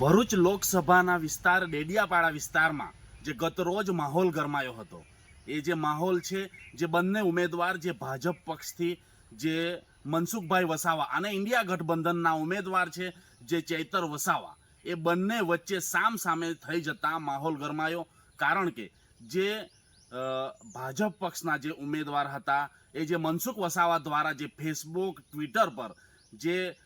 ભરૂચ લોકસભાના વિસ્તાર ડેડિયાપાડા વિસ્તારમાં જે ગત રોજ માહોલ ગરમાયો હતો, એ જે માહોલ છે, જે બંને ઉમેદવાર જે ભાજપ પક્ષથી જે મનસુખભાઈ વસાવા અને ઇન્ડિયા ગઠબંધનના ઉમેદવાર છે જે ચૈતર વસાવા, એ બંને વચ્ચે સામ સામે થઈ જતા માહોલ ગરમાયો. કારણ કે જે ભાજપ પક્ષના જે ઉમેદવાર હતા એ જે મનસુખ વસાવા દ્વારા જે ફેસબુક ટ્વિટર પર જે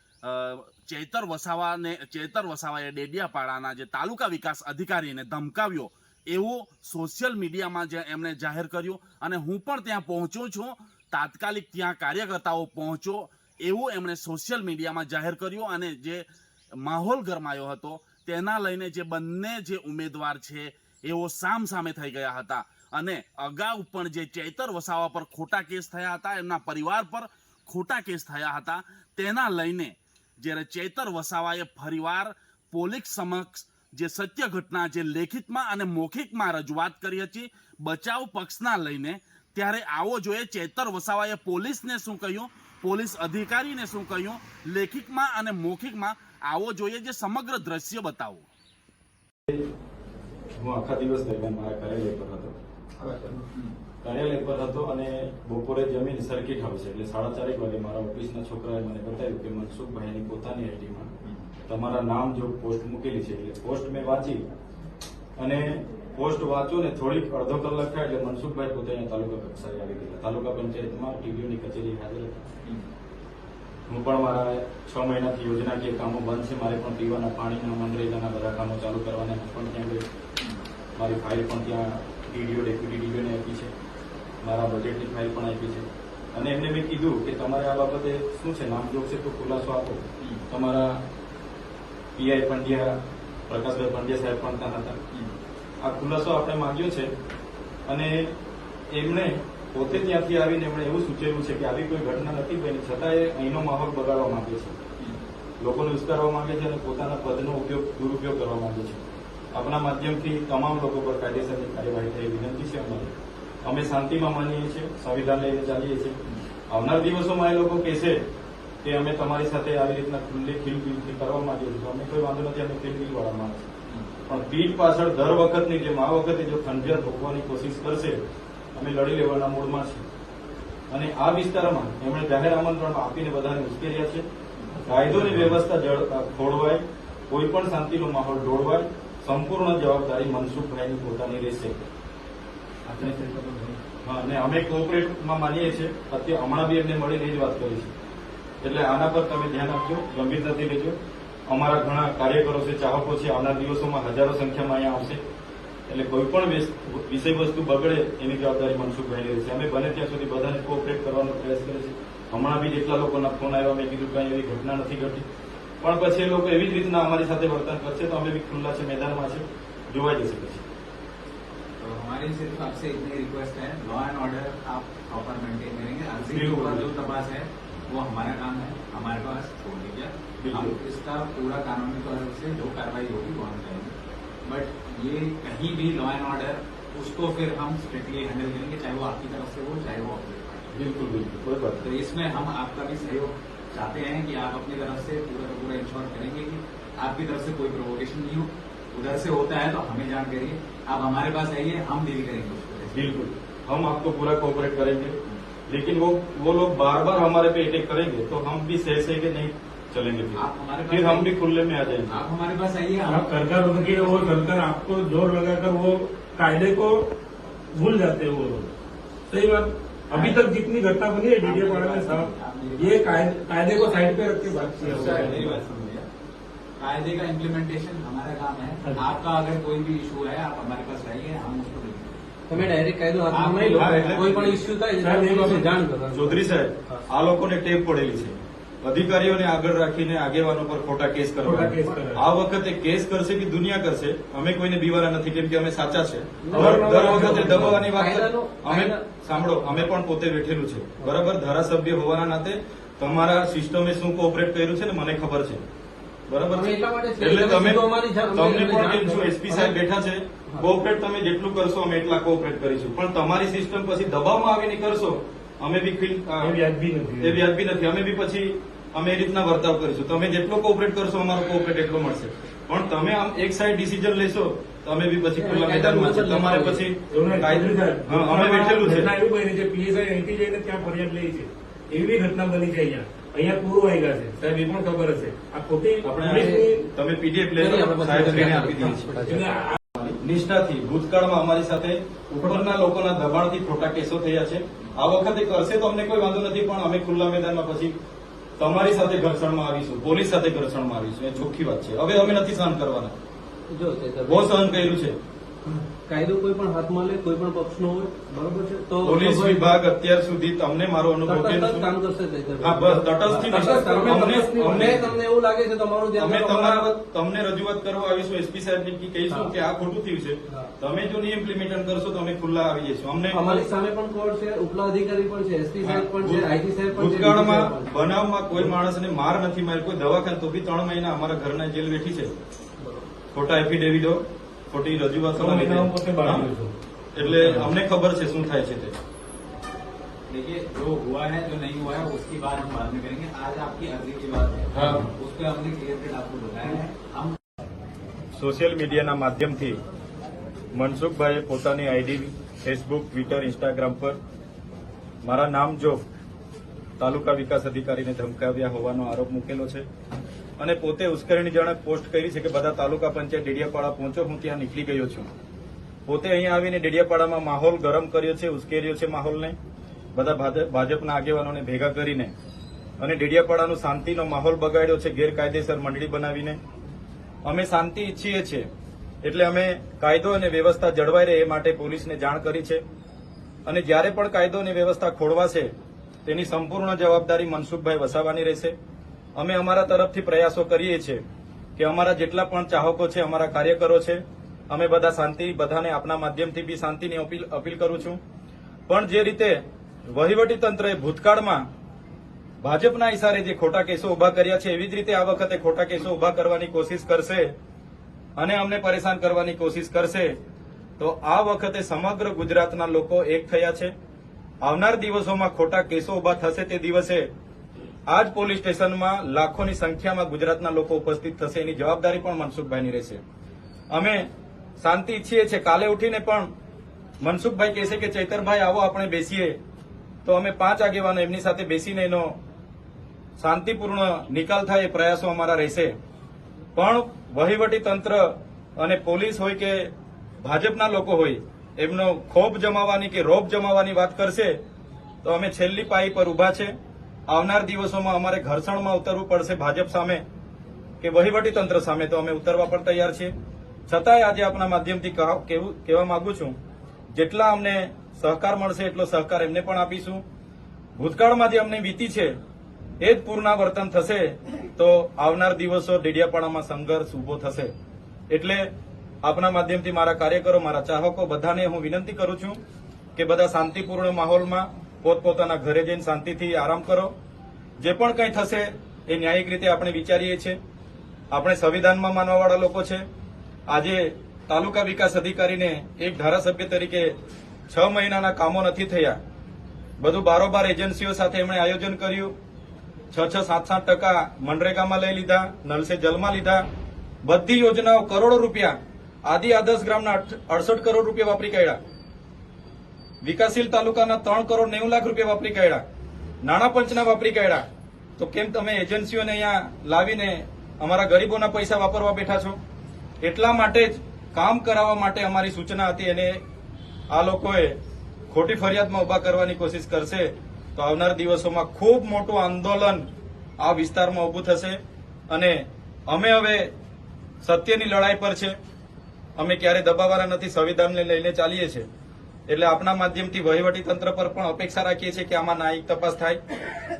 ચૈતર વસાવાએ ડેડિયાપાડાના જે તાલુકા વિકાસ અધિકારીને ધમકાવ્યો એવું સોશિયલ મીડિયામાં જે એમણે જાહેર કર્યું, અને હું પણ ત્યાં પહોંચ્યો છું, તાત્કાલિક ત્યાં કાર્યકર્તાઓ પહોંચો એવું એમણે સોશિયલ મીડિયામાં જાહેર કર્યું. અને જે માહોલ ગરમાયો હતો તેના લઈને જે બંને જે ઉમેદવાર છે એઓ સામ સામે થઈ ગયા હતા. અને અગાઉ પણ જે ચૈતર વસાવા પર ખોટા કેસ થયા હતા, એમના પરિવાર પર ખોટા કેસ થયા હતા, તેના લઈને જ્યારે ચૈતર વસાવાએ ફરીવાર પોલીસ સમક્ષ જે સત્ય ઘટના જે લેખિતમાં અને મૌખિકમાં રજૂઆત કરી હતી બચાવ પક્ષના લઈને, ત્યારે આવો જોઈએ ચૈતર વસાવાએ પોલીસને શું કહ્યું, પોલીસ અધિકારીને શું કહ્યું, લેખિતમાં અને મૌખિકમાં આવો જોઈએ, જે સમગ્ર દ્રશ્ય બતાવો. હું આખા દિવસ દરમિયાન મારા કાર્યાલય પર હતો અને બપોરે જમીન સર્કિટ હાઉસ એટલે 4:30 વાગે મારા ઓફિસના છોકરાએ મને બતાવ્યું કે મનસુખભાઈની પોતાની આઈડીમાં તમારા નામ જો પોસ્ટ મૂકેલી છે. એટલે પોસ્ટ મેં વાંચી અને પોસ્ટ વાંચો ને થોડીક અડધો કલાક થાય એટલે મનસુખભાઈ પોતે તાલુકા કક્ષાએ આવી ગયા. તાલુકા પંચાયતમાં ટીડીઓની કચેરી હાજર હતા. હું પણ મારા 6 મહિનાથી યોજનાકીય કામો બંધ છે, મારે પણ પીવાના પાણીના મનરેગાના બધા કામો ચાલુ કરવાના, હું પણ ત્યાં ગયો. મારી ફાઇલ પણ ત્યાં ડીડીઓ ડેપ્યુટી ડીડીઓને આપી છે, મારા બજેટની ફાઇલ પણ આપી છે. અને એમને મેં કીધું કે તમારે આ બાબતે શું છે, નામજોગ છે તો ખુલાસો આપો. તમારા પીઆઈ પંડ્યા, પ્રકાશભાઈ પંડ્યા સાહેબ પણ ત્યાં હતા. આ ખુલાસો આપણે માંગ્યો છે અને એમણે પોતે ત્યાંથી આવીને એમણે એવું સૂચવ્યું છે કે આવી કોઈ ઘટના નથી બની, છતાં એ અહીંનો માહોલ બગાડવા માંગે છે, લોકોને ઉશ્કેરવા માંગે છે અને પોતાના પદનો દુરુપયોગ કરવા માંગે છે. આપણા માધ્યમથી તમામ લોકો પર કાયદેસરની કાર્યવાહી થઈ વિનંતી છે. અમે શાંતિમાં માનીએ છીએ, સંવિધાન લઈને ચાલીએ છીએ. આવનાર દિવસોમાં એ લોકો કહેશે કે અમે તમારી સાથે આવી રીતના ખુલ્લી ખીલથી કરવા માંગીએ છીએ, અમે કોઈ વાંધો નથી, અમે ખીલખીલ વાળા માણસ. પણ પીઠ પાછળ દર વખતની જેમ આ વખતે જો ખંજર રોકવાની કોશિશ કરશે, અમે લડી લેવાના મૂડમાં છીએ. અને આ વિસ્તારમાં એમણે જાહેર આમંત્રણ આપીને બધાને ઉશ્કેર્યા છે. કાયદોની વ્યવસ્થા ખોળવાય, કોઈ પણ શાંતિનો માહોલ દોડવાય, સંપૂર્ણ જવાબદારી મનસુખભાઈની પોતાની રહેશે. અને અમે કોઓપરેટમાં માનીએ છીએ. અત્યારે હમણાં બી એમને મળીને જ વાત કરી છે. એટલે આના પર તમે ધ્યાન આપજો, ગંભીરતાથી લેજો. અમારા ઘણા કાર્યકરો છે, ચાહકો છે, આવનાર દિવસોમાં હજારો સંખ્યામાં અહીંયા આવશે. એટલે કોઈ પણ વિષય વસ્તુ બગડે એની જવાબદારી મનસુખભાઈની રહેશે. અમે બને ત્યાં સુધી બધાને કોઓપરેટ કરવાનો પ્રયાસ કરીએ છીએ. હમણાં બી જેટલા લોકોના ફોન આવ્યા મેં કીધું કઈ એવી ઘટના નથી ઘટી, પણ પછી એ લોકો એવી જ રીતના અમારી સાથે વર્તન કરશે તો અમે બી ખુલ્લા છે, મેદાનમાં છે, જોવાઈ જશે પછી. हमारी सिर्फ आपसे इतनी रिक्वेस्ट है, लॉ एंड ऑर्डर आप प्रॉपर मेंटेन करेंगे. अर्जी के ऊपर जो तपास है वो हमारा काम है, हमारे पास छोड़ दीजिए. हम इसका पूरा कानूनी तौर से जो कार्रवाई होगी वो हम करेंगे. बट ये कहीं भी लॉ एंड ऑर्डर उसको फिर हम स्ट्रिक्टली हैंडल करेंगे, चाहे वो आपकी तरफ से हो चाहे वो अपनी तरफ से. बिल्कुल बिल्कुल कोई बात. तो इसमें हम आपका भी सहयोग चाहते हैं कि आप अपनी तरफ से पूरा का पूरा इंश्योर करेंगे कि आपकी तरफ से कोई प्रोवोकेशन नहीं हो. उधर से होता है तो हमें जान करिए, आप हमारे पास आइए, हम डील करेंगे उसको. बिल्कुल हम आपको पूरा कोऑपरेट करेंगे, लेकिन वो लोग बार बार हमारे पे अटैक करेंगे तो हम भी सह के नहीं चलेंगे. आप हमारे फिर हम भी खुले में आ जाएंगे. आप हमारे पास आइए. आप कर उनके वो करकर आपको जोर लगाकर वो कायदे को भूल जाते हैं वो लोग. सही बात. अभी तक जितनी घटना बनी है डीडीयापाड़ा में साहब, ये कायदे को साइड पे रख के बात किया. मेरी बात सुनिए, कायदे का इम्प्लीमेंटेशन हमारा काम है. आपका अगर कोई भी इशू है आप हमारे पास आइए, हम उसको देखेंगे. તમે ડાયરેક્ટ કાયદો હાથમાં નહીં લો. કોઈ પણ ઇસ્યુ થાય જાણ કરો. ચૌધરી સાહેબ, આ લોકોને ટેપ પડેલી છે અધિકારીઓને આગળ રાખીને આગેવાનો પર ખોટા કેસ કરવા. આ વખતે કેસ કરશે કે દુનિયા કરશે, અમે કોઈને બીવાના નથી, કેમ કે અમે સાચા છે. દર વખતે દબાવવાની વાત અમે સાંભળો, અમે પણ પોતે બેઠેલું છે બરાબર. ધારાસભ્ય હોવાના નાતે તમારા સિસ્ટમે શું કોઓપરેટ કર્યું છે ને મને ખબર છે બરાબર. એટલે તમને પણ કેમ છો, એસપી સાહેબ બેઠા છે, કોઓપરેટ તમે જેટલું કરશો અમે એટલા કોઓપરેટ કરીશું. પણ તમારી સિસ્ટમ પછી દબાવમાં આવીને કરશો અમે બી ફીલ એ વ્યાજબી નથી. એ વ્યાજબી નથી. અમે બી પછી અમે એ રીતના વર્તાવ કરીશું. તમે જેટલો કોઓપરેટ કરશો અમારો કોઓપરેટ એટલો મળશે. પણ તમે આમ એક સાઈડ ડિસિઝન લેશો તો અમે બી પછી ખુલ્લા મેદાનમાં છે. તમારે પછી એવું કાયદો- હા, અમે બેઠેલું છે. ઘટના એવી બની છે પીએસઆઈ અહીંથી જઈને ત્યાં ફરિયાદ લે છે. એવી બી ઘટના બની છે અહીંયા પૂરું વાગ્યા છે સાહેબ, એ પણ ખબર હશે. આ ખોટી આપણે પોલીસની તમે પીડીએફ લેજો, સાહેબશ્રીને આપી દઈએ છીએ. એટલે આ નિષ્ઠાથી ભૂતકાળમાં અમારી સાથે ઉપરના લોકોના દબાણથી ખોટા કેસો થયા છે. આ વખતે કરશે તો અમને કોઈ વાંધો નથી, પણ અમે ખુલ્લા મેદાનમાં પછી તમારી સાથે ઘર્ષણમાં આવીશું, પોલીસ સાથે ઘર્ષણમાં આવીશું. એ ચોખ્ખી વાત છે. હવે અમે નથી સહન કરવાના. જો બહુ સહન કર્યું છે. કાયદો કોઈ પણ હાથમાં લે, કોઈ પણ પક્ષનો હોય, બરોબર છે, તો પોલીસ વિભાગ અત્યાર સુધી તમને મારો અનુભવ તટસ્થ કેમ કામ છે? કરશે ચૈતરભાઈ. હા, બસ તટસ્થથી તટસ્થ અમે અમને તમને એવું લાગે છે તમારું ધ્યાન અમે તમારા તમને રજૂઆત કરવા આવીશું. એસપી સાહેબને કહીશું કે આ ખોટું થયું છે. હા. તમે જો નહીં ઇમ્પ્લિમેન્ટ કરશો તો અમે ખુલ્લા આવી જઈશું. અમને અમારી સામે પણ કોર્ટ છે, ઉપલા અધિકારી પણ છે, એસપી સાહેબ પણ છે, આઈટી સાહેબ પણ છે, ભૂતકાળમાં DG સાહેબ પણ છે. બનાવમાં કોઈ માણસને માર નથી માર્યો, કોઈ દવાખાને તો બી 3 મહિના અમારા ઘરના જેલ બેઠી છે. ખોટા એફિડેવિટો, ખોટી રજૂઆતોના લીધે. હું પોતે બાળ્યો છું. એટલે અમને ખબર છે શું થાય છે તે. देखिए जो हुआ है जो नहीं हुआ है उसकी बात हम बाद में करेंगे. आज आपकी अर्जी की बात है, हाँ. उस पर हमने क्लियर कट आपको बताया है. हम સોશિયલ મીડિયાના માધ્યમથી મનસુખભાઈએ પોતાની આઈડી ફેસબુક, ટ્વિટર, ઇન્સ્ટાગ્રામ પર મારા નામ જો તાલુકા વિકાસ અધિકારીને ધમકાવ્યા હોવાનો આરોપ મૂકેલો છે અને પોતે ઉશ્કેરણીજનક પોસ્ટ કરી છે કે બધા તાલુકા પંચાયત ડેડિયાપાડા પહોંચો, હું ત્યાં નીકળી ગયો છું. પોતે અહીંયા આવીને ડેડિયાપાડામાં માહોલ ગરમ કર્યો છે, ઉશ્કેર્યો છે માહોલને, બધા ભાજપના આગેવાનોને ભેગા કરીને અને ડેડિયાપાડાનું શાંતિનો માહોલ બગાડ્યો છે ગેરકાયદેસર મંડળી બનાવીને. અમે શાંતિ ઈચ્છીએ છીએ એટલે અમે કાયદો અને વ્યવસ્થા જળવાઈ રહે એ માટે પોલીસને જાણ કરી છે અને જ્યારે પણ કાયદો અને વ્યવસ્થા ખોળવાશે તેની સંપૂર્ણ જવાબદારી મનસુખભાઈ વસાવવાની રહેશે. અમે અમારા તરફથી પ્રયાસો કરીએ છીએ કે અમારા જેટલા પણ ચાહકો છે, અમારા કાર્યકરો છે, અમે બધા શાંતિ, બધાને આપના માધ્યમથી બી શાંતિની અપીલ કરું છું. પણ જે રીતે વહીવટી તંત્રએ ભૂતકાળમાં ભાજપના ઇશારે જે ખોટા કેસો ઉભા કર્યા છે એવી જ રીતે આ વખતે ખોટા કેસો ઉભા કરવાની કોશિશ કરશે અને અમને પરેશાન કરવાની કોશિશ કરશે તો આ વખતે સમગ્ર ગુજરાતના લોકો એક થયા છે. આવનાર દિવસોમાં ખોટા કેસો ઉભા થશે તે દિવસે આ જ પોલીસ સ્ટેશનમાં લાખોની સંખ્યામાં ગુજરાતના લોકો ઉપસ્થિત થશે. એની જવાબદારી પણ મનસુખભાઈની રહેશે. અમે શાંતિ ઈચ્છીએ છીએ. કાલે ઉઠીને પણ મનસુખભાઈ કહેશે કે ચૈતરભાઈ આવો આપણે બેસીએ, તો અમે 5 આગેવાનો એમની સાથે બેસીને એનો શાંતિપૂર્ણ નિકાલ થાય એ પ્રયાસો અમારા રહેશે. પણ વહીવટી તંત્ર અને પોલીસ હોય કે ભાજપના લોકો હોય એમનો ખોફ જમાવવાની કે રોપ જમાવવાની વાત કરશે તો અમે છેલ્લી પાઈ પર ઉભા છે. આવનાર દિવસોમાં અમારે ઘર્ષણમાં ઉતરવું પડશે ભાજપ સામે કે વહીવટી તંત્ર સામે, તો અમે ઉતરવા પણ તૈયાર છીએ. છતાંય આજે આપના માધ્યમથી કહેવા માંગુ છું, જેટલા અમને સહકાર મળશે એટલો સહકાર એમને પણ આપીશું. ભૂતકાળમાં જે અમને વીતી છે એ જ પુનરાવર્તન થશે તો આવનાર દિવસો ડેડિયાપાડામાં સંઘર્ષ ઉભો થશે. એટલે આપના માધ્યમથી મારા કાર્યકરો, મારા ચાહકો બધાને હું વિનંતી કરું છું કે બધા શાંતિપૂર્ણ માહોલમાં પોતપોતાના ઘરે જઈને શાંતિથી આરામ કરો. જે પણ કંઈ થશે એ ન્યાયિક રીતે આપણે વિચારીએ છીએ. આપણે સંવિધાનમાં માનવાવાળા લોકો છે. આજે તાલુકા વિકાસ અધિકારીને એક ધારાસભ્ય તરીકે 6 મહિનાના કામો નથી થયા. બધું બારોબાર એજન્સીઓ સાથે એમણે આયોજન કર્યું. 6-7% મનરેગામાં લઈ લીધા, નલ સે જલમાં લીધા. બધી યોજનાઓ કરોડો રૂપિયા, આદિ આદર્શ ગ્રામના 68 કરોડ રૂપિયા વાપરી કાઢ્યા. વિકાસશીલ તાલુકાના 3 કરોડ 90 લાખ રૂપિયા વાપરી કાઢ્યા. નાણાં પંચના વાપરી કાઢ્યા. તો કેમ તમે એજન્સીઓને અહીંયા લાવીને અમારા ગરીબોના પૈસા વાપરવા બેઠા છો? એટલા માટે જ કામ કરાવવા માટે અમારી સૂચના હતી અને આ લોકોએ ખોટી ફરિયાદમાં ઉભા કરવાની કોશિશ કરશે તો આવનાર દિવસોમાં ખૂબ મોટું આંદોલન આ વિસ્તારમાં ઉભું થશે. અને અમે હવે સત્યની લડાઈ પર છે. અમે ક્યારે દબાવવાના નથી, સંવિધાનને લઈને ચાલીએ છીએ. એટલે આપના માધ્યમથી વહીવટી તંત્ર પર પણ અપેક્ષા રાખીએ છીએ કે આમાં ન્યાયિક તપાસ થાય,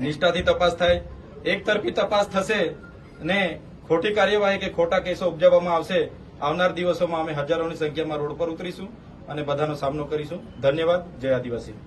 નિષ્ઠાથી તપાસ થાય. એકતરફી તપાસ થશે ને ખોટી કાર્યવાહી કે ખોટા કેસો ઉપજાવવામાં આવશે. આવનાર દિવસોમાં અમે હજારોની સંખ્યામાં રોડ પર ઉતરીશું અને બધાનો સામનો કરીશું. ધન્યવાદ. જય આદિવાસી.